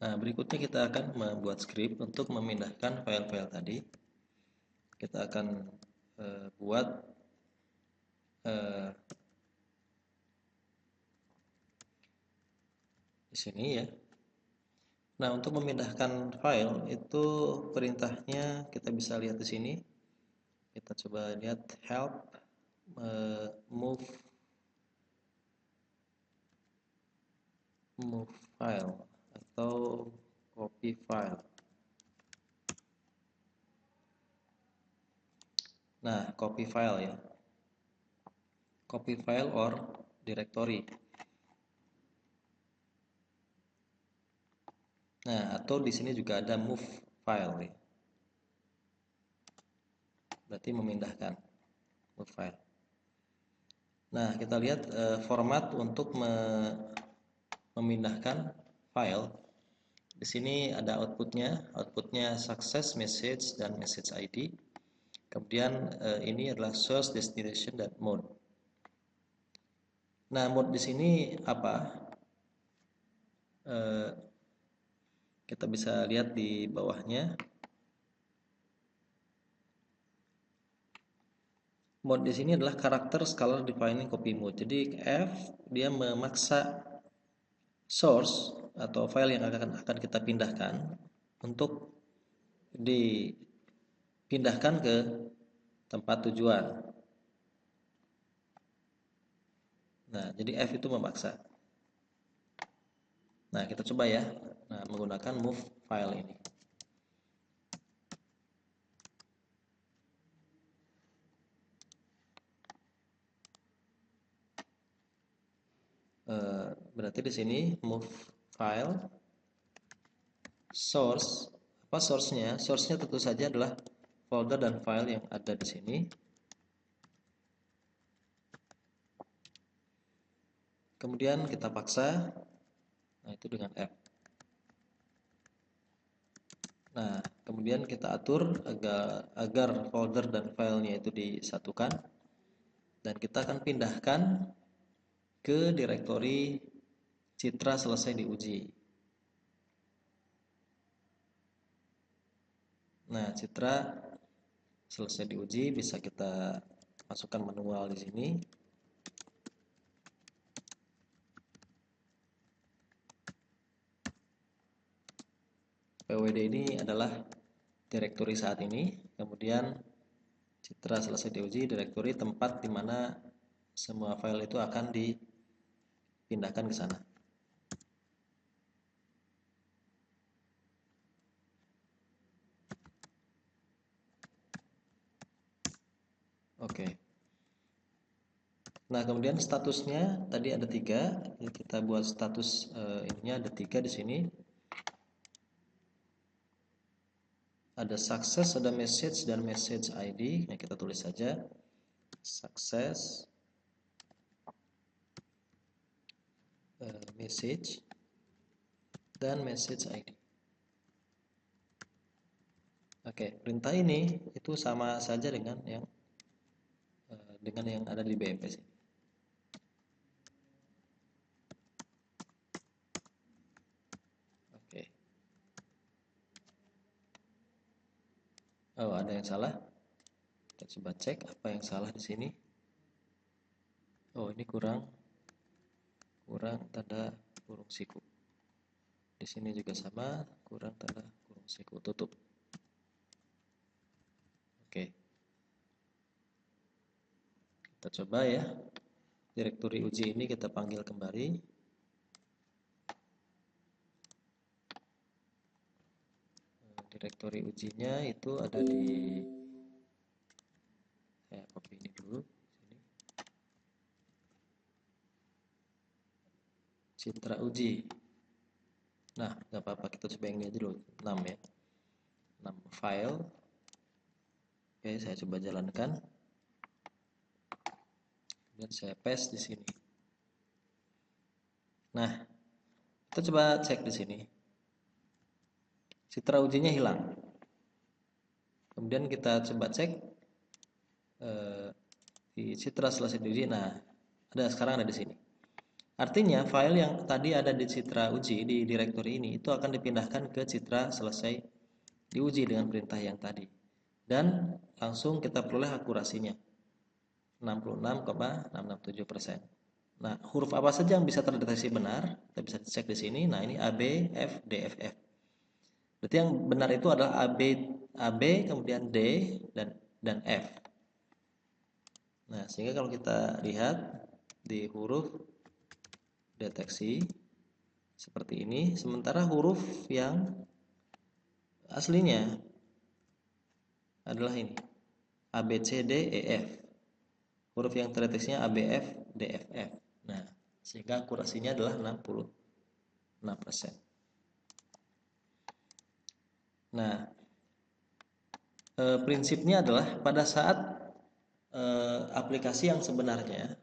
Nah, berikutnya kita akan membuat script untuk memindahkan file-file tadi. Kita akan buat eh, di sini ya. Nah, untuk memindahkan file itu perintahnya kita bisa lihat di sini. Kita coba lihat help move file atau copy file. Nah, copy file ya. Copy file or directory. Nah, atau di sini juga ada move file ya. Berarti memindahkan move file. Nah, kita lihat format untuk memindahkan file. Di sini ada outputnya, success message dan message ID. Kemudian ini adalah source, destination, dan mode. Nah, mode di sini apa? Kita bisa lihat di bawahnya. Mode di sini adalah karakter scalar defining copy mode. Jadi F dia memaksa source atau file yang akan kita pindahkan untuk dipindahkan ke tempat tujuan. Nah, jadi F itu memaksa. Nah, kita coba ya. Nah, menggunakan move file ini. Berarti di sini move file source. Apa source-nya? Source-nya tentu saja adalah folder dan file yang ada di sini. Kemudian kita paksa. Nah, itu dengan F. Nah, kemudian kita atur agar folder dan filenya itu disatukan. Dan kita akan pindahkan ke direktori Citra selesai diuji. Nah, Citra selesai diuji bisa kita masukkan manual di sini. PWD ini adalah direktori saat ini. Kemudian Citra selesai diuji, direktori tempat di mana semua file itu akan dipindahkan ke sana. Oke. Nah, kemudian statusnya tadi ada 3. Kita buat status ininya ada 3 di sini. Ada success, ada message, dan message ID. Nah, kita tulis saja success, message, dan message ID. Oke, perintah ini itu sama saja dengan yang ada di BMP sini. Oke. Oh, ada yang salah. Kita coba cek apa yang salah di sini. Oh, ini kurang tanda kurung siku. Di sini juga sama, kurang tanda kurung siku, tutup. Oke. Kita coba ya. Direktori uji ini kita panggil kembali. Direktori ujinya itu ada di, saya copy ini dulu sini. Citra uji. Nah, nggak apa-apa, kita coba yang ini dulu, 6 ya. 6 file. Oke, saya coba jalankan. Kemudian saya paste di sini. Nah, kita coba cek di sini. Citra ujinya hilang. Kemudian kita coba cek di Citra selesai diuji. Nah, sekarang ada di sini. Artinya file yang tadi ada di citra uji di directory ini itu akan dipindahkan ke citra selesai diuji dengan perintah yang tadi. Dan langsung kita peroleh akurasinya 66,667%. Nah, huruf apa saja yang bisa terdeteksi benar? Kita bisa cek di sini. Nah, ini A, B, F, D, F, F. Berarti yang benar itu adalah AB kemudian D dan F. Nah, sehingga kalau kita lihat di huruf deteksi seperti ini, sementara huruf yang aslinya adalah ini A, B, C, D, E, F. Huruf yang terdeteksinya A, B, F, D, F, F. Nah, sehingga akurasinya adalah 66%. Nah, prinsipnya adalah pada saat aplikasi yang sebenarnya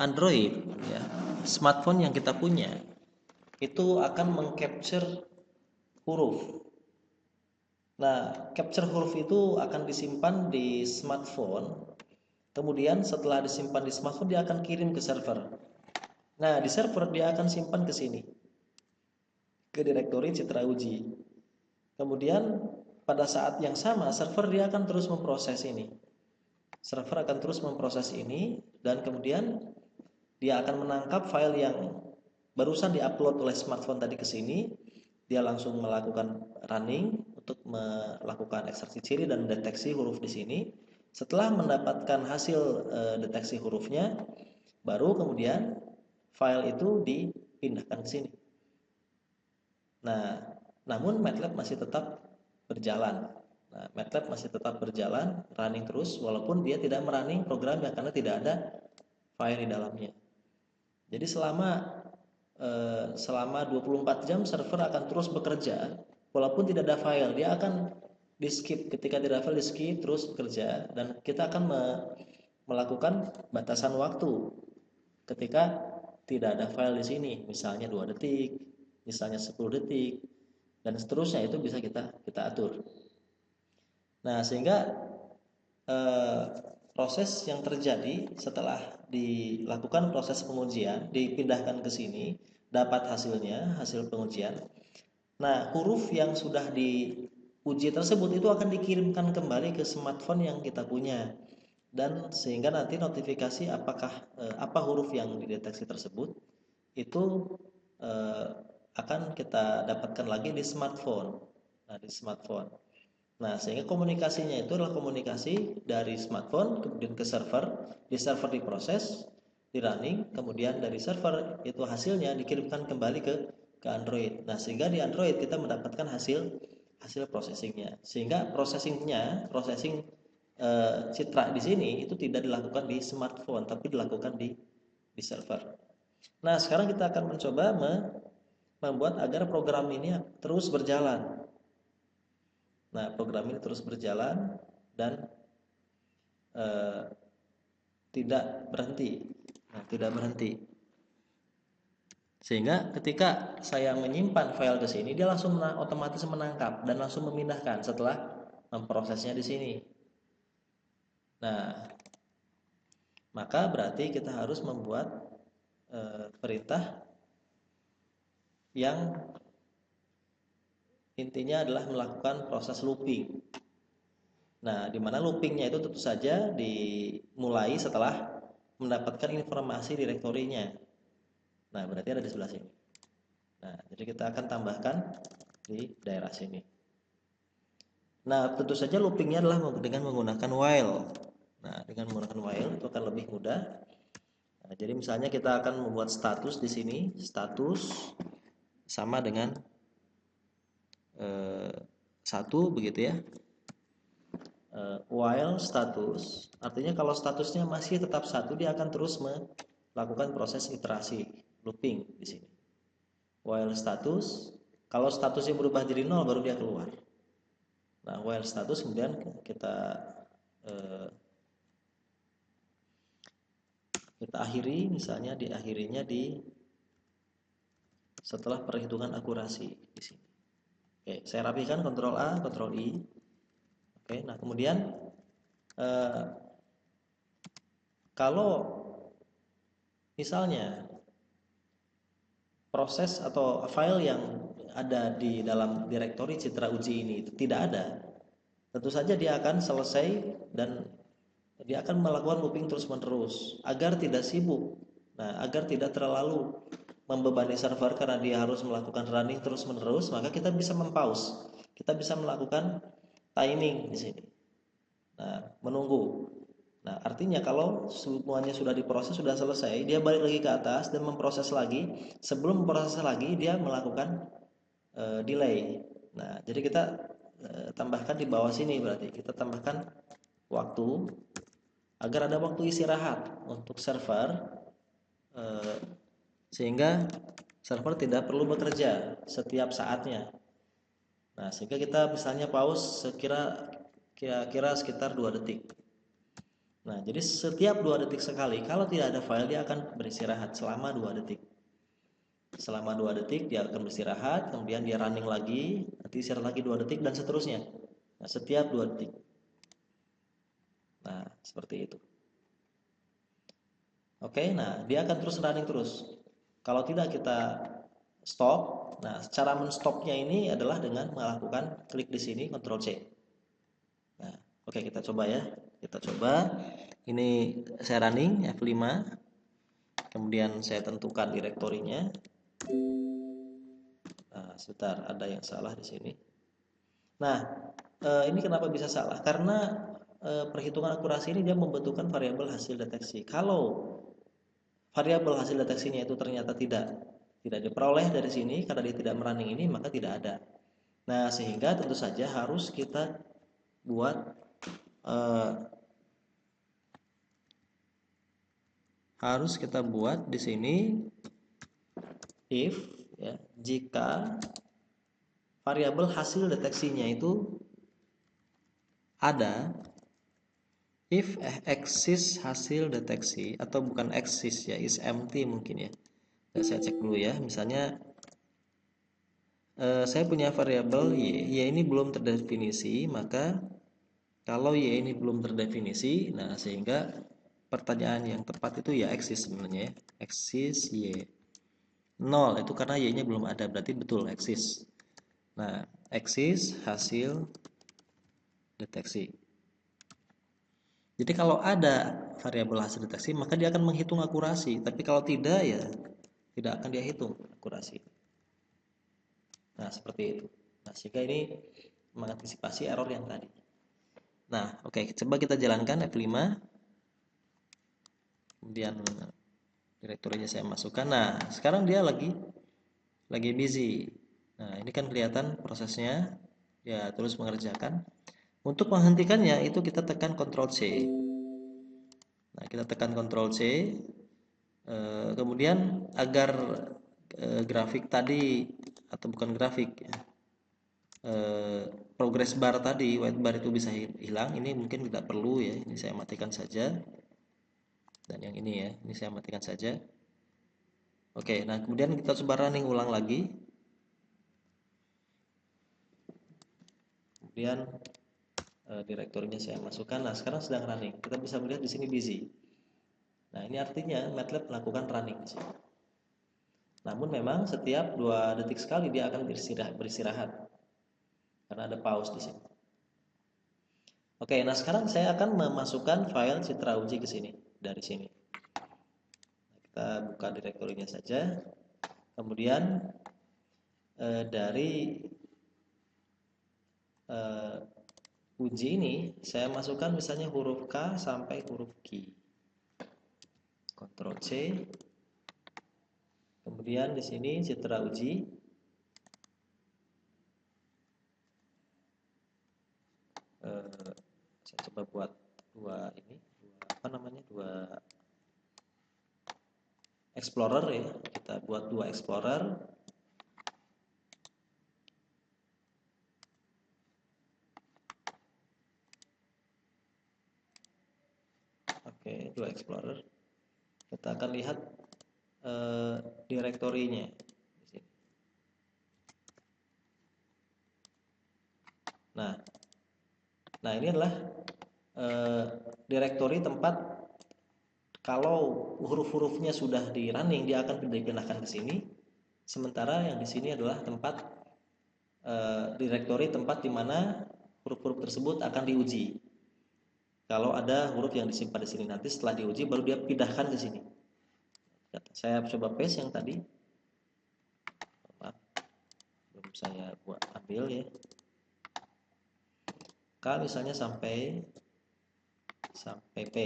Android, ya, smartphone yang kita punya itu akan mengcapture huruf. Nah, capture huruf itu akan disimpan di smartphone. Kemudian setelah disimpan di smartphone dia akan kirim ke server. Nah, di server dia akan simpan ke sini, ke direktori citra uji. Kemudian pada saat yang sama server dia akan terus memproses ini. Server akan terus memproses ini dan kemudian dia akan menangkap file yang barusan diupload oleh smartphone tadi ke sini. Dia langsung melakukan running untuk melakukan ekstraksi ciri dan mendeteksi huruf di sini. Setelah mendapatkan hasil deteksi hurufnya, baru kemudian file itu dipindahkan ke sini. Nah, namun MATLAB masih tetap berjalan. Nah, MATLAB masih tetap berjalan, running terus, walaupun dia tidak merunning programnya karena tidak ada file di dalamnya. Jadi selama 24 jam server akan terus bekerja, walaupun tidak ada file, dia akan di skip. Ketika tidak ada file di skip terus bekerja, dan kita akan melakukan batasan waktu ketika tidak ada file di sini, misalnya 2 detik, misalnya 10 detik, dan seterusnya itu bisa kita atur. Nah, sehingga proses yang terjadi setelah dilakukan proses pengujian, dipindahkan ke sini, dapat hasilnya, hasil pengujian. Nah, huruf yang sudah diuji tersebut itu akan dikirimkan kembali ke smartphone yang kita punya. Dan sehingga nanti notifikasi apakah apa huruf yang dideteksi tersebut itu akan kita dapatkan lagi di smartphone. Nah, di smartphone. Nah, sehingga komunikasinya itu adalah komunikasi dari smartphone kemudian ke server, di server diproses, di running, kemudian dari server itu hasilnya dikirimkan kembali ke Android. Nah, sehingga di Android kita mendapatkan hasil processingnya. Sehingga processing citra di sini itu tidak dilakukan di smartphone, tapi dilakukan di server. Nah, sekarang kita akan mencoba membuat agar program ini terus berjalan. Nah, program ini terus berjalan dan tidak berhenti. Nah, tidak berhenti. Sehingga ketika saya menyimpan file ke sini, dia langsung otomatis menangkap dan langsung memindahkan setelah memprosesnya di sini. Nah, maka berarti kita harus membuat perintah yang intinya adalah melakukan proses looping. Nah, di mana loopingnya itu tentu saja dimulai setelah mendapatkan informasi direktorinya. Nah, berarti ada di sebelah sini. Nah, jadi kita akan tambahkan di daerah sini. Nah, tentu saja loopingnya adalah dengan menggunakan while. Nah, dengan menggunakan while itu akan lebih mudah. Nah, jadi misalnya kita akan membuat status di sini, status sama dengan 1 begitu ya. While status, artinya kalau statusnya masih tetap 1, dia akan terus melakukan proses iterasi looping di sini. While status, kalau statusnya berubah jadi 0 baru dia keluar. Nah, while status kemudian kita akhiri, misalnya diakhirinya setelah perhitungan akurasi di sini. Oke, saya rapikan Ctrl A, Ctrl I. Oke, nah kemudian kalau misalnya proses atau file yang ada di dalam direktori Citra Uji ini itu tidak ada, tentu saja dia akan selesai dan dia akan melakukan looping terus-menerus agar tidak sibuk. Nah, agar tidak terlalu membebani server karena dia harus melakukan running terus-menerus, maka kita bisa mempause. Kita bisa melakukan timing di sini. Nah, menunggu. Nah, artinya kalau semuanya sudah diproses, sudah selesai, dia balik lagi ke atas dan memproses lagi. Sebelum memproses lagi, dia melakukan delay. Nah, jadi kita tambahkan di bawah sini, berarti kita tambahkan waktu agar ada waktu istirahat untuk server, eh, sehingga server tidak perlu bekerja setiap saatnya. Nah, sehingga kita misalnya pause kira-kira sekitar 2 detik. Nah, jadi setiap 2 detik sekali, kalau tidak ada file, dia akan beristirahat selama 2 detik. Selama 2 detik dia akan beristirahat, kemudian dia running lagi, nanti istirahat lagi 2 detik dan seterusnya. Nah, setiap 2 detik. Nah, seperti itu. Oke, nah dia akan terus running terus. Kalau tidak kita stop. Nah, cara menstopnya ini adalah dengan melakukan klik di sini, Ctrl C. Nah, oke, kita coba ya. Kita coba. Ini saya running F5. Kemudian saya tentukan direktorinya. Nah, sebentar, ada yang salah di sini. Nah, ini kenapa bisa salah? Karena perhitungan akurasi ini dia membutuhkan variabel hasil deteksi. Kalau variabel hasil deteksinya itu ternyata tidak diperoleh dari sini karena dia tidak merunning ini, maka tidak ada. Nah, sehingga tentu saja buat eh, harus kita buat di sini if ya, jika variabel hasil deteksinya itu ada, if eksis hasil deteksi, atau bukan eksis ya, is empty mungkin ya. Saya cek dulu ya, misalnya saya punya variabel y ini belum terdefinisi, maka kalau y ini belum terdefinisi, nah sehingga pertanyaan yang tepat itu ya eksis sebenarnya ya. Eksis y 0 itu karena y-nya belum ada, berarti betul eksis. Nah, eksis hasil deteksi. Jadi kalau ada variabel hasil deteksi, maka dia akan menghitung akurasi. Tapi kalau tidak, ya tidak akan dia hitung akurasi. Nah, seperti itu. Nah, sehingga ini mengantisipasi error yang tadi. Nah, oke, coba kita jalankan F5. Kemudian direktorinya saya masukkan. Nah, sekarang dia lagi busy. Nah, ini kan kelihatan prosesnya. Ya, terus mengerjakan. Untuk menghentikannya itu kita tekan Ctrl C. Nah, kita tekan Ctrl C. Kemudian agar grafik tadi, atau bukan grafik ya, progress bar tadi, white bar itu bisa hilang, ini mungkin tidak perlu ya. Ini saya matikan saja. Dan yang ini ya, ini saya matikan saja. Oke, nah kemudian kita coba running ulang lagi. Kemudian direktorinya saya masukkan. Nah, sekarang sedang running. Kita bisa melihat di sini busy. Nah, ini artinya MATLAB melakukan running di sini. Namun memang setiap 2 detik sekali dia akan beristirahat. Karena ada pause di sini. Oke, nah sekarang saya akan memasukkan file Citra Uji ke sini, dari sini. Kita buka direktorinya saja. Kemudian dari uji ini saya masukkan misalnya huruf K sampai huruf Q. Ctrl C. Kemudian di sini Citra Uji. Saya coba buat dua explorer ya. Kita buat 2 explorer. Oke, 2 explorer. Kita akan lihat direktorinya di sini. Nah ini adalah direktori tempat kalau huruf-hurufnya sudah di running, dia akan dipindahkan ke sini. Sementara yang di sini adalah tempat direktori tempat di mana huruf-huruf tersebut akan diuji. Kalau ada huruf yang disimpan di sini, nanti setelah diuji baru dia pindahkan ke sini. Saya coba paste yang tadi. Maaf, belum saya buat ambil ya. K misalnya sampai P.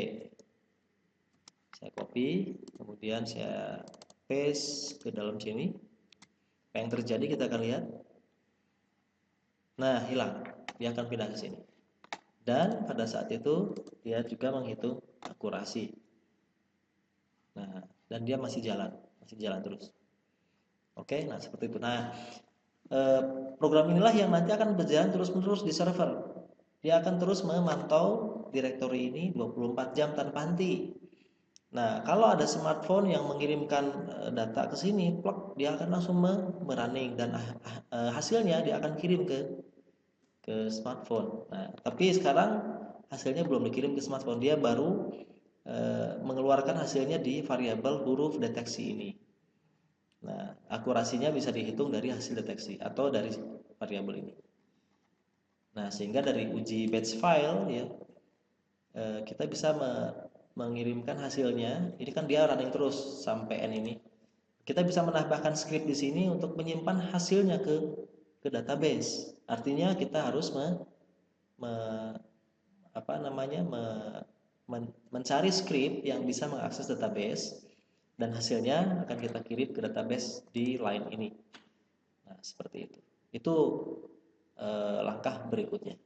Saya copy, kemudian saya paste ke dalam sini. Apa yang terjadi kita akan lihat. Nah, hilang. Dia akan pindah ke sini. Dan pada saat itu dia juga menghitung akurasi. Nah, dan dia masih jalan terus. Oke, nah seperti itu. Nah, program inilah yang nanti akan berjalan terus-menerus di server. Dia akan terus memantau direktori ini 24 jam tanpa henti. Nah, kalau ada smartphone yang mengirimkan data ke sini, plak, dia akan langsung merunning dan hasilnya dia akan kirim ke smartphone. Nah, tapi sekarang hasilnya belum dikirim ke smartphone, dia baru mengeluarkan hasilnya di variabel huruf deteksi ini. Nah, akurasinya bisa dihitung dari hasil deteksi atau dari variabel ini. Nah, sehingga dari uji batch file ya kita bisa mengirimkan hasilnya. Ini kan dia running terus sampai n ini. Kita bisa menambahkan script di sini untuk menyimpan hasilnya ke database. Artinya kita harus mencari script yang bisa mengakses database dan hasilnya akan kita kirim ke database di line ini. Nah, seperti itu. Itu langkah berikutnya.